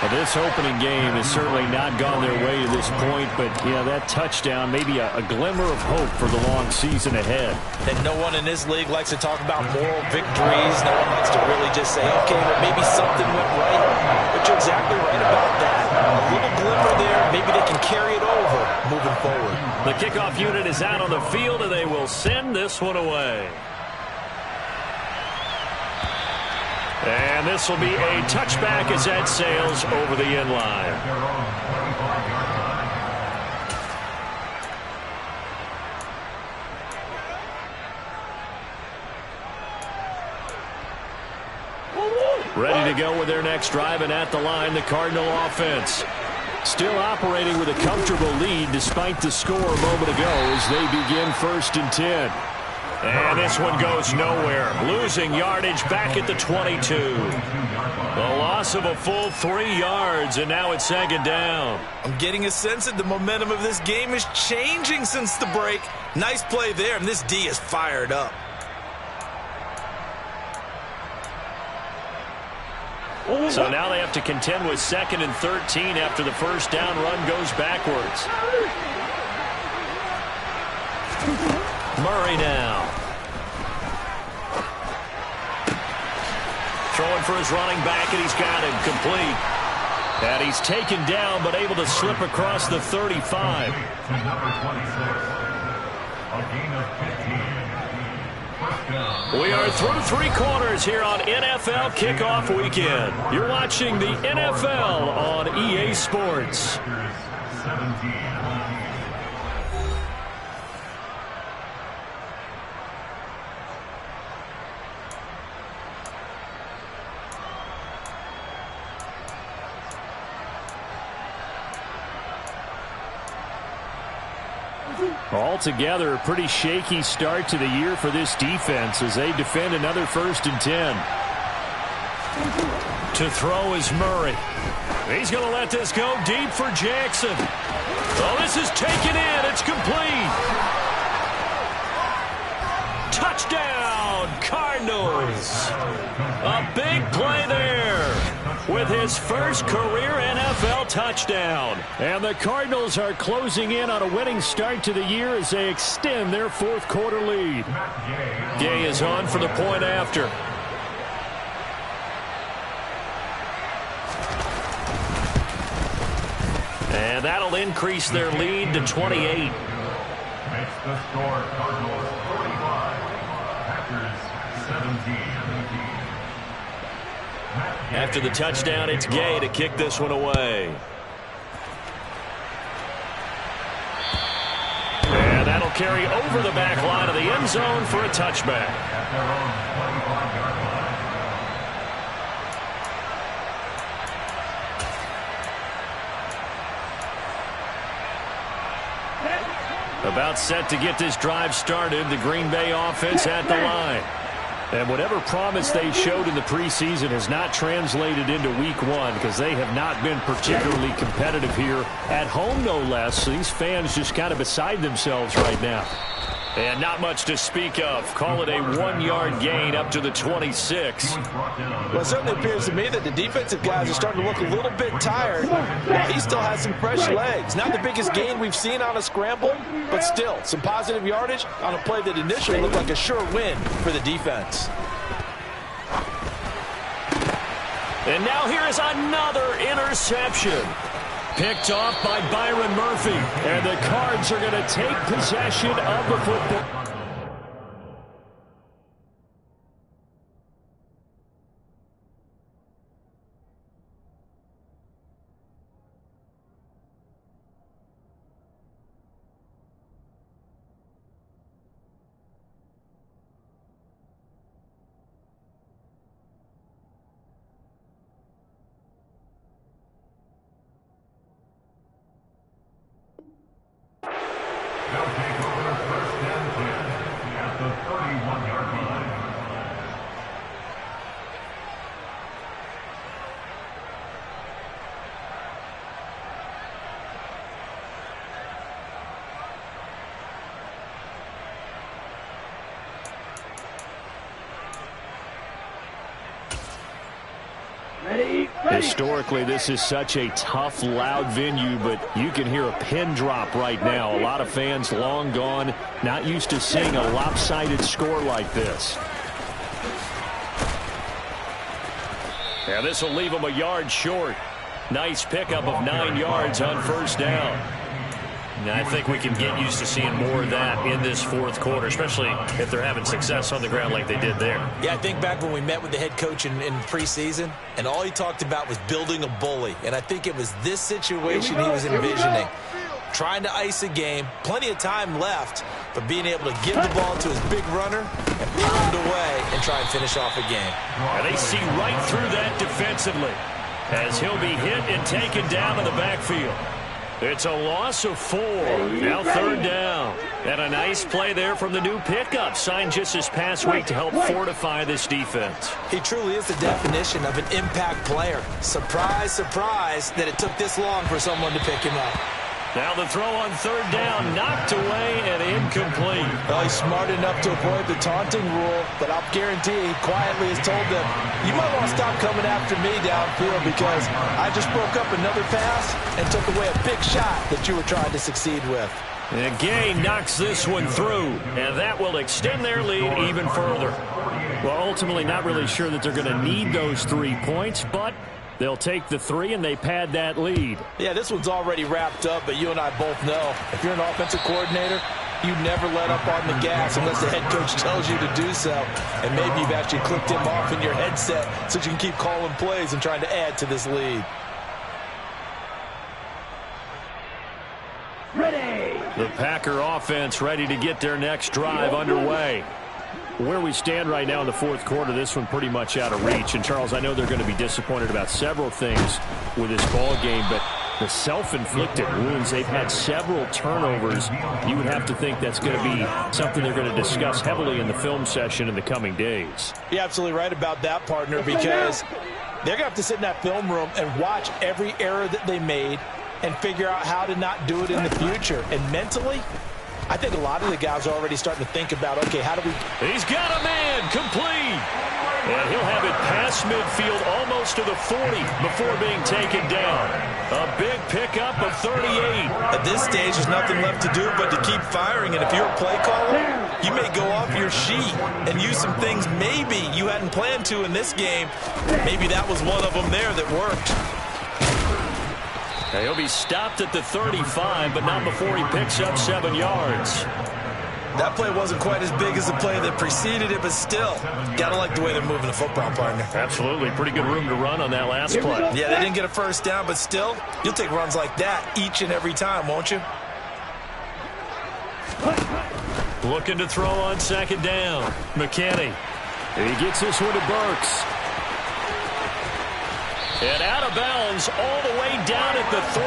Well, this opening game has certainly not gone their way to this point, but, that touchdown, maybe a glimmer of hope for the long season ahead. And no one in this league likes to talk about moral victories. No one likes to really just say, okay, well, maybe something went right. But you're exactly right about that. A little glimmer there. Maybe they can carry it over moving forward. The kickoff unit is out on the field, and they will send this one away. And this will be a touchback as that sails over the end line. Ready to go with their next drive, and at the line, the Cardinal offense. Still operating with a comfortable lead despite the score a moment ago as they begin 1st and 10. And this one goes nowhere. Losing yardage back at the 22. A loss of a full 3 yards, and now it's 2nd down. I'm getting a sense that the momentum of this game is changing since the break. Nice play there, and this D is fired up. So now they have to contend with 2nd and 13 after the first down run goes backwards. Murray now. Throwing for his running back, and he's got him complete. And he's taken down, but able to slip across the 35. We are through 3 quarters here on NFL Kickoff Weekend. You're watching the NFL on EA Sports. Altogether, a pretty shaky start to the year for this defense as they defend another 1st and 10. To throw is Murray. He's going to let this go deep for Jackson. Oh, this is taken in. It's complete. Touchdown, Cardinals. A big play there with his first career NFL touchdown. And the Cardinals are closing in on a winning start to the year as they extend their 4th quarter lead. Gay is on for the point after. And that'll increase their lead to 28. Makes the score Cardinals 45, Packers 17. After the touchdown, it's Gay to kick this one away. And that'll carry over the back line of the end zone for a touchback. At their own 25-yard line. About set to get this drive started, the Green Bay offense at the line. And whatever promise they showed in the preseason has not translated into week 1 because they have not been particularly competitive here at home, no less. So these fans just kind of beside themselves right now. And not much to speak of. Call it a 1-yard gain up to the 26. Well, it certainly appears to me that the defensive guys are starting to look a little bit tired. He still has some fresh legs. Not the biggest gain we've seen on a scramble, but still some positive yardage on a play that initially looked like a sure win for the defense. And now here is another interception. Picked off by Byron Murphy. And the Cards are going to take possession of the football. They'll take over 1st and 10. Historically, this is such a tough, loud venue, but you can hear a pin drop right now. A lot of fans long gone, not used to seeing a lopsided score like this. Yeah, this will leave them a yard short. Nice pickup of 9 yards on first down. Now, I think we can get used to seeing more of that in this fourth quarter, especially if they're having success on the ground like they did there. Yeah, I think back when we met with the head coach in preseason, and all he talked about was building a bully. And I think it was this situation he was envisioning. Trying to ice a game, plenty of time left, but being able to give the ball to his big runner and pound away and try and finish off a game. And they see right through that defensively as he'll be hit and taken down in the backfield. It's a loss of 4. Now third down. And a nice play there from the new pickup, signed just this past week to help fortify this defense. He truly is the definition of an impact player. Surprise, surprise that it took this long for someone to pick him up. Now the throw on third down, knocked away and incomplete. Well, he's smart enough to avoid the taunting rule, but I'll guarantee he quietly has told them, you might want to stop coming after me downfield because I just broke up another pass and took away a big shot that you were trying to succeed with. And Gay knocks this one through, and that will extend their lead even further. Well, ultimately not really sure that they're going to need those 3 points, but they'll take the 3 and they pad that lead. Yeah, this one's already wrapped up, but you and I both know if you're an offensive coordinator, you never let up on the gas unless the head coach tells you to do so. And maybe you've actually clicked him off in your headset so you can keep calling plays and trying to add to this lead. Ready. The Packer offense ready to get their next drive underway. Where we stand right now in the fourth quarter, this one pretty much out of reach. And, Charles, I know they're going to be disappointed about several things with this ball game, but the self-inflicted wounds, they've had several turnovers. You would have to think that's going to be something they're going to discuss heavily in the film session in the coming days. You're absolutely right about that, partner, because they're going to have to sit in that film room and watch every error that they made and figure out how to not do it in the future. And mentally, I think a lot of the guys are already starting to think about, okay, how do we... He's got a man, complete. And he'll have it past midfield almost to the 40 before being taken down. A big pickup of 38. At this stage, there's nothing left to do but to keep firing. And if you're a play caller, you may go off your sheet and use some things maybe you hadn't planned to in this game. Maybe that was one of them there that worked. Now he'll be stopped at the 35, but not before he picks up 7 yards. That play wasn't quite as big as the play that preceded it, but still, gotta like the way they're moving the football, partner. Absolutely. Pretty good room to run on that last play. Yeah, they didn't get a first down, but still, you'll take runs like that each and every time, won't you? Looking to throw on second down. McKinney. He gets this one to Burks. And out of bounds all the way down at the 3.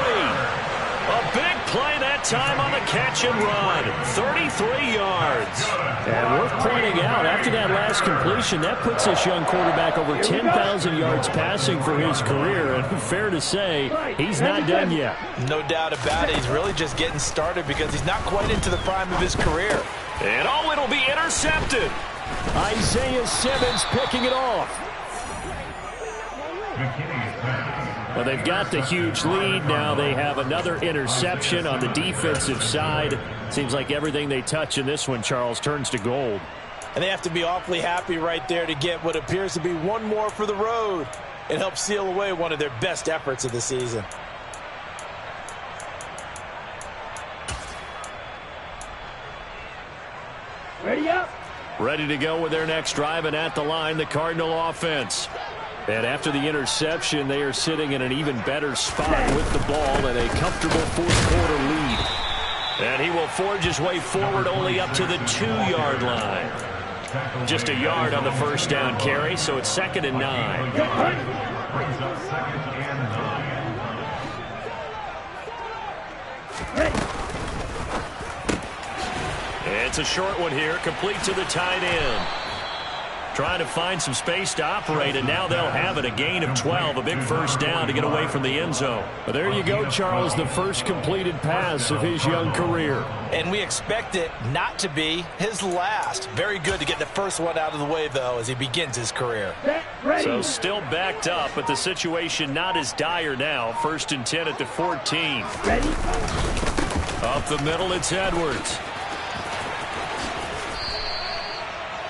A big play that time on the catch and run. 33 yards. And worth pointing out, after that last completion, that puts this young quarterback over 10,000 yards passing for his career. And fair to say, he's not done yet. No doubt about it. He's really just getting started because he's not quite into the prime of his career. And oh, it'll be intercepted. Isaiah Simmons picking it off. Well, they've got the huge lead. Now they have another interception on the defensive side. Seems like everything they touch in this one, Charles, turns to gold. And they have to be awfully happy right there to get what appears to be one more for the road. It helps seal away one of their best efforts of the season. Ready up. Ready to go with their next drive, and at the line, the Cardinal offense. And after the interception, they are sitting in an even better spot with the ball and a comfortable fourth-quarter lead. And he will forge his way forward only up to the 2-yard line. Just a yard on the first down carry, so it's 2nd and 9. Brings up 2nd and 9. It's a short one here, complete to the tight end. Trying to find some space to operate, and now they'll have it. A gain of 12, a big first down to get away from the end zone. Well, there you go, Charles, the first completed pass of his young career. And we expect it not to be his last. Very good to get the first one out of the way, though, as he begins his career. So still backed up, but the situation not as dire now. 1st and 10 at the 14. Ready? Up the middle, it's Edwards.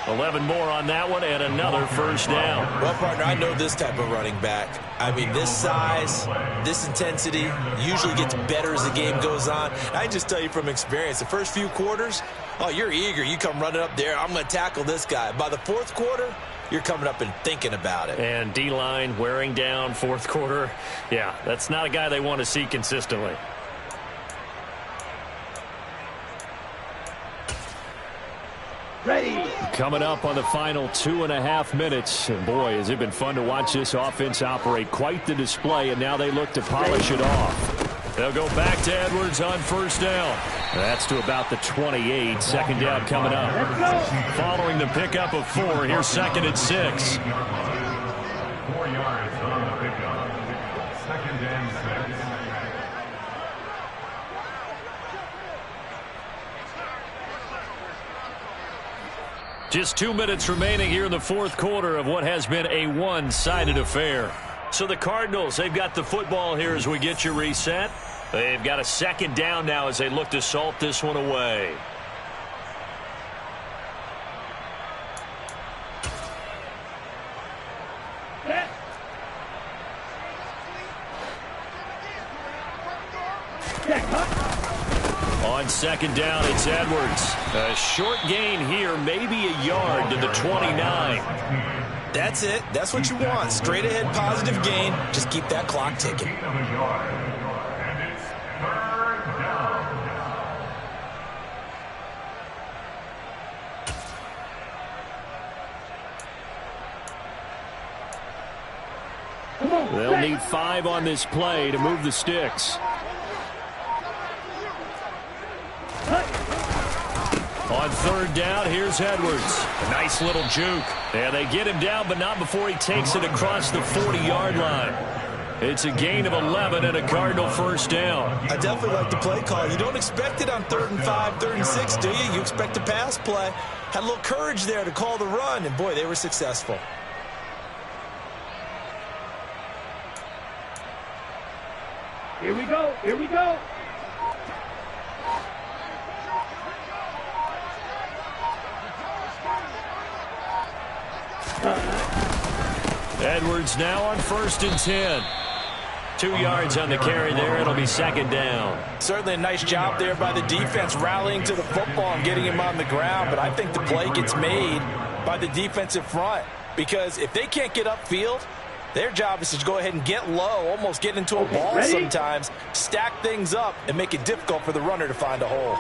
11 more on that one, and another first down. Well, partner, I know this type of running back. I mean, this size, this intensity usually gets better as the game goes on. I can just tell you from experience, the first few quarters, oh, you're eager. You come running up there, I'm going to tackle this guy. By the 4th quarter, you're coming up and thinking about it. And D-line wearing down 4th quarter. Yeah, that's not a guy they want to see consistently. Ready. Coming up on the final 2.5 minutes. And boy, has it been fun to watch this offense operate. Quite the display, and now they look to polish it off. They'll go back to Edwards on first down. That's to about the 28. Second down coming up. Following the pickup of 4, here's 2nd and 6. 4 yards on the pickup. 2nd and 6. Just 2 minutes remaining here in the 4th quarter of what has been a one-sided affair. So the Cardinals, they've got the football here as we get you reset. They've got a 2nd down now as they look to salt this one away. On 2nd down, it's Edwards. A short gain here, maybe a yard to the 29. That's it. That's what you want. Straight ahead positive gain. Just keep that clock ticking. And it's 3rd down. They'll need 5 on this play to move the sticks. On 3rd down, here's Edwards. A nice little juke. Yeah, they get him down, but not before he takes it across the 40-yard line. It's a gain of 11 and a Cardinal first down. I definitely like the play call. You don't expect it on 3rd and 5, 3rd and 6, do you? You expect a pass play. Had a little courage there to call the run, and boy, they were successful. Here we go. Here we go. Edwards now on 1st and 10. 2 yards on the carry there. It'll be 2nd down. Certainly a nice job there by the defense rallying to the football and getting him on the ground. But I think the play gets made by the defensive front. Because if they can't get upfield, their job is to go ahead and get low, almost get into a ball sometimes, stack things up, and make it difficult for the runner to find a hole.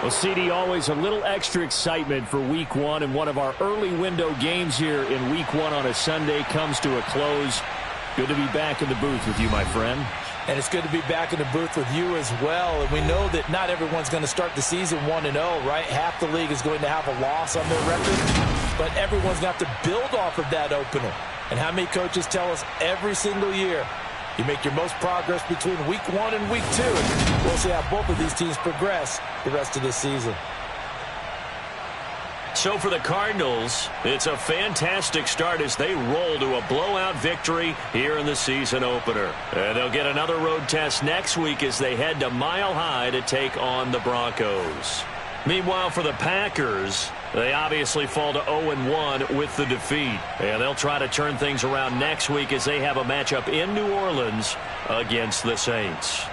Well, CD, always a little extra excitement for Week 1, and one of our early window games here in Week 1 on a Sunday comes to a close. Good to be back in the booth with you, my friend. And it's good to be back in the booth with you as well. And we know that not everyone's going to start the season 1-0, right? Half the league is going to have a loss on their record. But everyone's going to have to build off of that opener. And how many coaches tell us every single year, you make your most progress between Week 1 and Week 2. And we'll see how both of these teams progress the rest of this season. So for the Cardinals, it's a fantastic start as they roll to a blowout victory here in the season opener. And they'll get another road test next week as they head to Mile High to take on the Broncos. Meanwhile, for the Packers, they obviously fall to 0-1 with the defeat. And they'll try to turn things around next week as they have a matchup in New Orleans against the Saints.